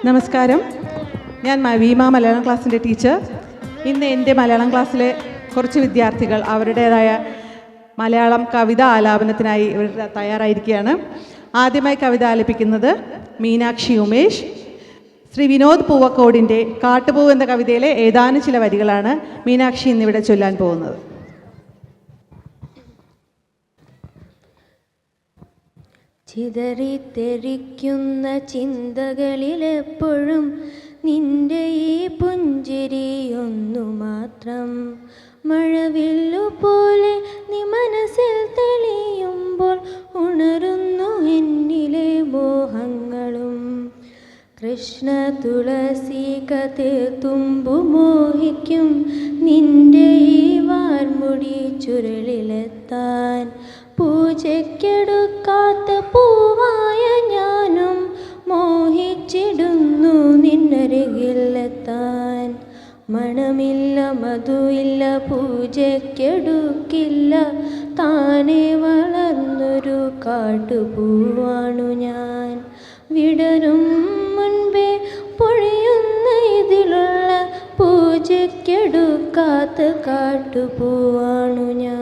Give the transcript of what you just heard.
നമസ്കാരം. ഞാൻ വീമ മലയാളം ക്ലാസ്സിൻ്റെ ടീച്ചർ. ഇന്ന് എൻ്റെ മലയാളം ക്ലാസ്സിലെ കുറച്ച് വിദ്യാർത്ഥികൾ അവരുടേതായ മലയാളം കവിത ആലാപനത്തിനായി ഇവർ തയ്യാറായിരിക്കുകയാണ്. ആദ്യമായി കവിത ആലപിക്കുന്നത് മീനാക്ഷി ഉമേഷ്. ശ്രീ വിനോദ് പൂവക്കോടിൻ്റെ കാട്ടുപൂവ് എന്ന കവിതയിലെ ഏതാനും ചില വരികളാണ് മീനാക്ഷി ഇന്നിവിടെ ചൊല്ലാൻ പോകുന്നത്. ചിതറിത്തെറിക്കുന്ന ചിന്തകളിലെപ്പോഴും നിന്റെ ഈ പുഞ്ചിരി ഒന്നു മാത്രം. മഴവില്ലുപോലെ നീ മനസ്സിൽ തെളിയുമ്പോൾ ഉണരുന്നു എന്നിലെ മോഹങ്ങളും. കൃഷ്ണ തുളസി കതിർത്തുമ്പു മോഹിക്കും നിന്റെ ഈ വാർമുടി ചുരുളിലെത്താൻ. പൂജയ്ക്കെടുക്കാത്ത പൂവായ ഞാനും മോഹിച്ചിടുന്നു നിന്നരികിലെത്താൻ. മണമില്ല മധുവില്ല പൂജയ്ക്കെടുക്കില്ല, താനെ വളർന്നൊരു കാട്ടുപൂവാണു ഞാൻ. വിടരും മുൻപേ പൊഴിയുന്ന ഇതിലുള്ള പൂജയ്ക്കെടുക്കാത്ത കാട്ടുപൂവാണു ഞാൻ.